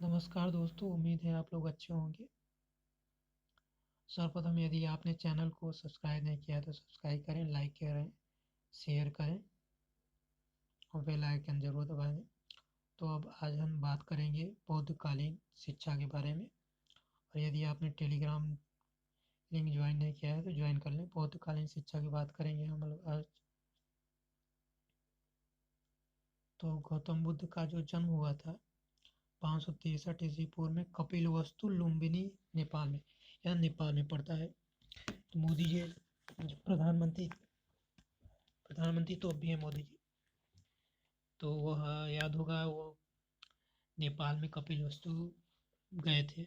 नमस्कार दोस्तों, उम्मीद है आप लोग अच्छे होंगे। सर्वप्रथम यदि आपने चैनल को सब्सक्राइब नहीं किया तो सब्सक्राइब करें, लाइक करें, शेयर करें और बेल आइकन ज़रूर दबाएं। तो अब आज हम बात करेंगे बौद्धकालीन शिक्षा के बारे में। और यदि आपने टेलीग्राम लिंक ज्वाइन नहीं किया है तो ज्वाइन कर लें। बौद्धकालीन शिक्षा की बात करेंगे हम लोग आज। तो गौतम बुद्ध का जो जन्म हुआ था 563 ईस्वी पूर्व में कपिलवस्तु लुम्बिनी, नेपाल में। यह नेपाल में पड़ता है। तो मोदी जी जो प्रधानमंत्री तो अब भी है मोदी जी। तो वह याद होगा, वो नेपाल में कपिलवस्तु गए थे।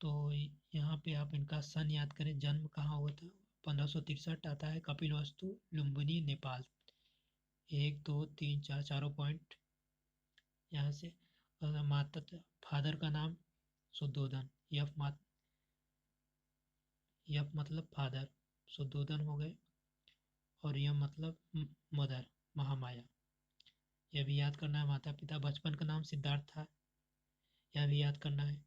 तो यहाँ पे आप इनका सन याद करें, जन्म कहाँ हुआ था। 1563 आता है, कपिलवस्तु लुम्बिनी नेपाल। 1 2 3 4 चारों पॉइंट यहाँ से। माता फादर का नाम शुद्धोधन, यफ मतलब फादर, शुद्धोधन हो गए। और यह मतलब मदर, महामाया। यह भी याद करना है। माता पिता, बचपन का नाम सिद्धार्थ था, यह भी याद करना है।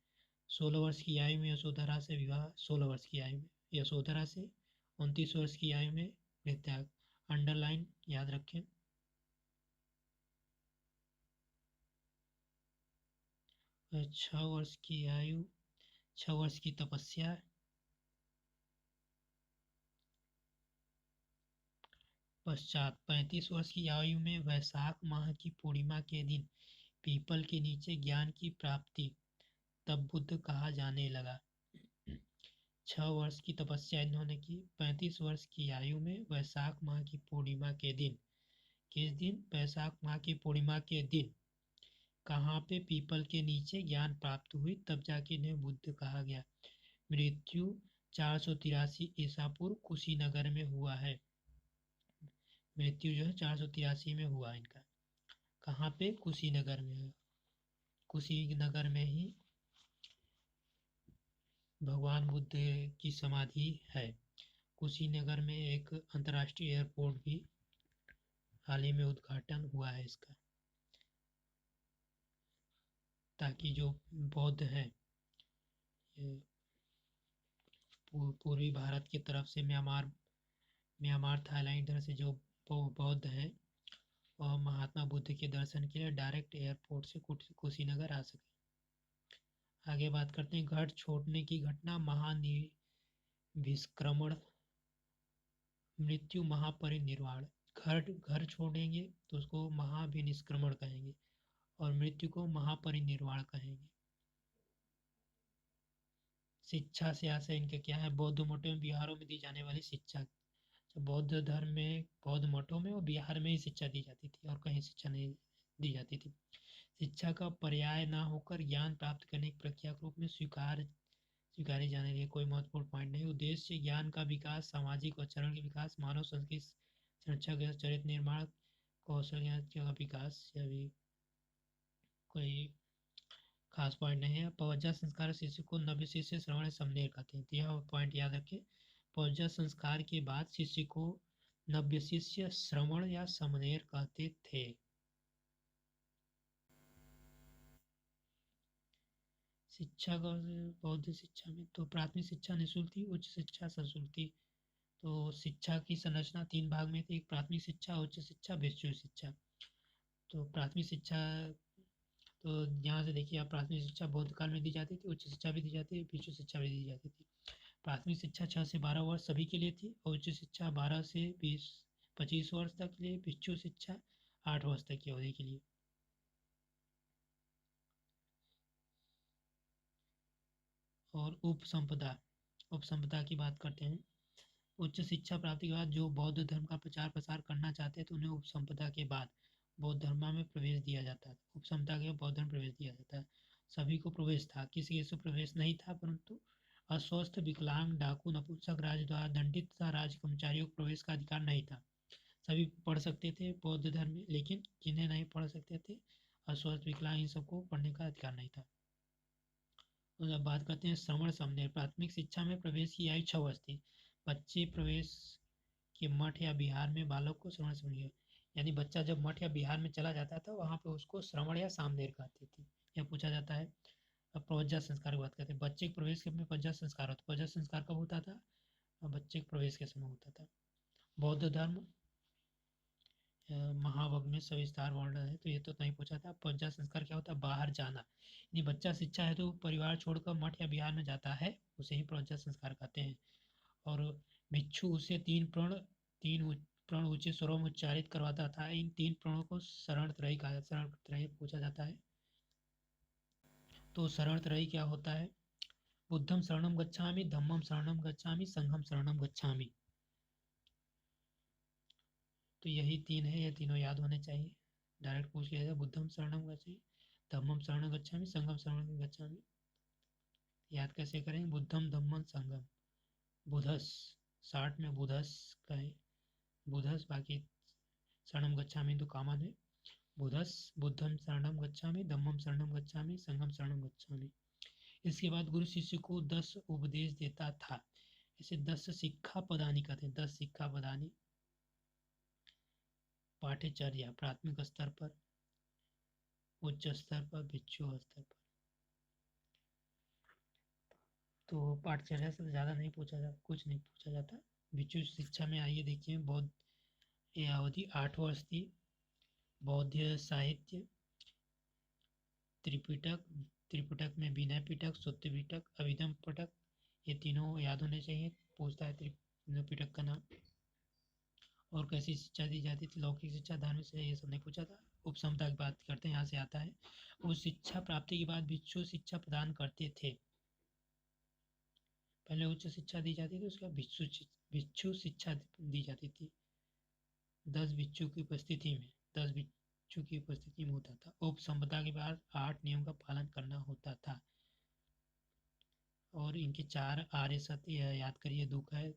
16 वर्ष की आयु में यशोधरा से विवाह, 16 वर्ष की आयु में यशोधरा से, 29 वर्ष की आयु में परित्याग। अंडरलाइन याद रखें। और 6 वर्ष की आयु, 6 वर्ष की तपस्या। पश्चात 35 वर्ष की आयु में वैशाख माह की पूर्णिमा के दिन पीपल के नीचे ज्ञान की प्राप्ति, तब बुद्ध कहा जाने लगा। 6 वर्ष की तपस्या इन्होंने की। 35 वर्ष की आयु में वैशाख माह की पूर्णिमा के दिन, किस दिन? वैशाख माह की पूर्णिमा के दिन कहाँ पे? पीपल के नीचे ज्ञान प्राप्त हुई, तब जाके इन्हें बुद्ध कहा गया। मृत्यु 483 ईसा पूर्व कुशीनगर में हुआ है। मृत्यु जो है 483 में हुआ इनका। कहाँ पे? कुशीनगर में। कुशीनगर में ही भगवान बुद्ध की समाधि है। कुशीनगर में एक अंतर्राष्ट्रीय एयरपोर्ट भी हाल ही में उद्घाटन हुआ है इसका, ताकि जो बौद्ध है पूर्वी भारत की तरफ से म्यांमार थाईलैंड इधर से जो बौद्ध है वह महात्मा बुद्ध के दर्शन के लिए डायरेक्ट एयरपोर्ट से कुशीनगर आ सके। आगे बात करते हैं घर छोड़ने की घटना, महानिष्क्रमण, मृत्यु, महापरिनिर्वाण। घर छोड़ेंगे तो उसको महाभिनिष्क्रमण कहेंगे और मृत्यु को महापरिनिर्वाण कहेंगे। शिक्षा से आशय इनके क्या है? बौद्ध मठों में बिहारों में दी जाने वाली शिक्षा। बौद्ध धर्म में बौद्ध मठों में और बिहार में ही शिक्षा दी जाती थी और कहीं शिक्षा नहीं दी जाती थी। शिक्षा का पर्याय ना होकर ज्ञान प्राप्त करने की प्रक्रिया के रूप में स्वीकारी जाने रही। कोई महत्वपूर्ण पॉइंट नहीं। उद्देश्य ज्ञान का विकास, सामाजिक और चरण के विकास, मानव संस्कृति संरक्षण, चरित्र निर्माण, कौशल ज्ञान का विकास। यह भी कोई खास पॉइंट नहीं है। पवज्जा संस्कार शिष्य को नव्य शिष्य श्रवण समनेर कहते हैं, तो यह पॉइंट याद रखें। पवज्जा संस्कार के बाद शिष्य को नव्य शिष्य श्रवण या समनेर कहते थे। शिक्षा का बौद्ध शिक्षा में तो प्राथमिक शिक्षा निःशुल्क थी, उच्च शिक्षा सशुल्क थी। तो शिक्षा की संरचना 3 भाग में थी, एक प्राथमिक शिक्षा, उच्च शिक्षा, विश्व शिक्षा। तो प्राथमिक शिक्षा, तो यहाँ से देखिए आप, प्राथमिक शिक्षा बौद्ध काल में दी जाती थी, उच्च शिक्षा भी दी जाती है, विश्व शिक्षा भी दी जाती थी। प्राथमिक शिक्षा 6 से 12 वर्ष सभी के लिए थी और उच्च शिक्षा 12 से 25 वर्ष तक के लिए, विश्व शिक्षा 8 वर्ष तक की अवधि के लिए। और उपसंपदा की बात करते हैं। उच्च शिक्षा प्राप्ति के बाद जो बौद्ध धर्म का प्रचार प्रसार करना चाहते हैं तो उन्हें उपसंपदा के बाद बौद्ध धर्म में प्रवेश दिया जाता है। उपसंपदा के बाद बौद्ध धर्म प्रवेश दिया जाता है। सभी को प्रवेश था, किसी से प्रवेश नहीं था, परंतु अस्वस्थ, विकलांग, डाकू, नपुंसक, राज द्वारा दंडित तथा राज कर्मचारियों को प्रवेश का अधिकार नहीं था। सभी पढ़ सकते थे बौद्ध धर्म में, लेकिन जिन्हें नहीं पढ़ सकते थे, अस्वस्थ, विकलांग, इन सबको पढ़ने का अधिकार नहीं था। तो अब बात करते हैं श्रवण समनेर। प्राथमिक शिक्षा में प्रवेश की आयु 6 वर्ष थी। बच्चे प्रवेश के मठ या बिहार में बालक को श्रवण समनेर, यानी बच्चा जब मठ या बिहार में चला जाता था वहाँ पे उसको श्रवण या सामनेर कहते थे। यह पूछा जाता है। अब प्रवज्जा संस्कार की बात करते हैं। बच्चे के प्रवेश के में प्रवज्जा संस्कार होता है। प्रवज्जा संस्कार कब होता था? बच्चे के प्रवेश के समय होता था। बौद्ध धर्म महावग में सविस्तार वर्णन है, तो ये तो नहीं पूछा था। प्रवज्जा संस्कार क्या होता है? बाहर जाना, यानी बच्चा शिक्षा है तो परिवार छोड़कर मठ या बिहार में जाता है, उसे ही प्रवज्जा संस्कार कहते हैं। और भिक्षु उसे तीन प्रण ऊंचे स्वरों में उच्चारित करवाता था। इन 3 प्रणों को शरणत्रयी कहा जाता है। शरणत्रयी पूछा जाता है, तो शरणत्रयी क्या होता है? बुद्धम शरणम गच्छामि, धम्मम शरणम गच्छामि, संघम शरणम गच्छामि। तो यही 3 है, ये तीनों याद होने चाहिए। डायरेक्ट पूछ लिया जाए, बुद्धम शरणम गच्छामि, धम्मम शरणम गच्छामि, संघम शरणम गच्छामि। याद कैसे करें? बुद्धम धम्मम संघम। बुधस 60 में बुधस का है, बुधस, बाकी शरणम गच्छामि तो कॉमन है। बुधस बुद्धम शरणम गच्छामि, धम्मम शरणम गच्छामि, संघम शरणम गच्छामि। इसके बाद गुरु शिष्य को 10 उपदेश देता था। इसे 10 शिक्षा पदानी कहते हैं। 10 शिक्षा पदानी। पाठ्यचर्या प्राथमिक स्तर पर, उच्च स्तर पर, भिक्षु स्तर पर। तो पाठ्यचर्या से ज़्यादा नहीं पूछा जाता, कुछ नहीं पूछा जाता। भिक्षु शिक्षा में आइए देखिए, बौद्ध ये अवधि 8 वर्ष थी। बौद्ध साहित्य, त्रिपिटक में विनय पिटक, सूत्र पिटक, अभिधम पिटक, ये तीनों याद होने चाहिए। पूछता है त्रिपिटक का नाम। और कैसी शिक्षा दी जाती थी? लौकिक शिक्षा, धार्मिक शिक्षा, ये सब नहीं पूछा था। उपसमता की बात करते हैं, यहाँ से आता है। उस शिक्षा प्राप्ति के बाद भिक्षु शिक्षा प्रदान करते थे। पहले उच्च शिक्षा दी जाती थी, उसके बाद भिक्षु शिक्षा दी जाती थी। 10 भिक्षु की उपस्थिति में 10 भिक्षु की उपस्थिति में होता था। उपसंपदा के बाद 8 नियम का पालन करना होता था। और इनके 4 आर्य सत्य याद करिए। दुख है,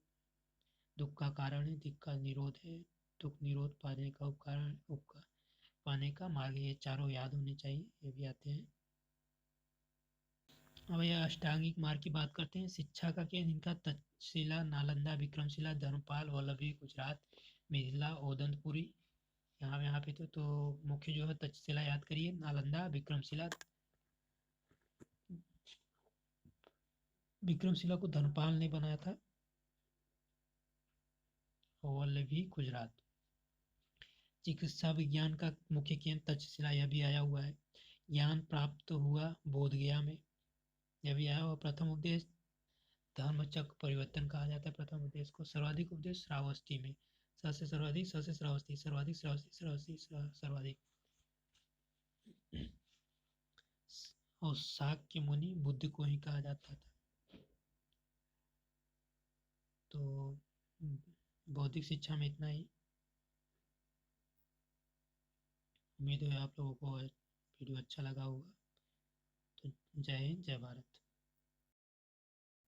दुख का कारण है, दुख का निरोध है, दुख निरोध पाने का उपकारण, उपकार पाने का मार्ग, ये चारों याद होने चाहिए। ये भी आते हैं। अब यह अष्टांगिक मार्ग की बात करते हैं। शिक्षा का केंद्र इनका तक्षशिला, नालंदा, विक्रमशिला, धर्मपाल, वल्लभी, गुजरात, मिथिला, ओदंतपुरी, यहाँ पे तो मुख्य जो है तक्षशिला याद करिए, नालंदा, विक्रमशिला। विक्रमशिला को धर्मपाल ने बनाया था। वल्लभी गुजरात। चिकित्सा विज्ञान का मुख्य केंद्र तक्षशिला, यह भी आया हुआ है। ज्ञान प्राप्त हुआ बोधगया में, यह भी आया हुआ। प्रथम उपदेश धर्मचक्र परिवर्तन कहा जाता है। प्रथम उपदेश को सर्वाधिक उपदेश श्रावस्ती में, सबसे सर्वाधिक, सबसे श्रावस्ती, सर्वाधिक श्रावस्ती, श्रावस्ती सर्वाधिक। और शाक्य मुनि बुद्ध को ही कहा जाता था। तो बौद्धिक शिक्षा में इतना ही। उम्मीद है आप लोगों को वीडियो अच्छा लगा होगा। तो जय हिंद, जय भारत।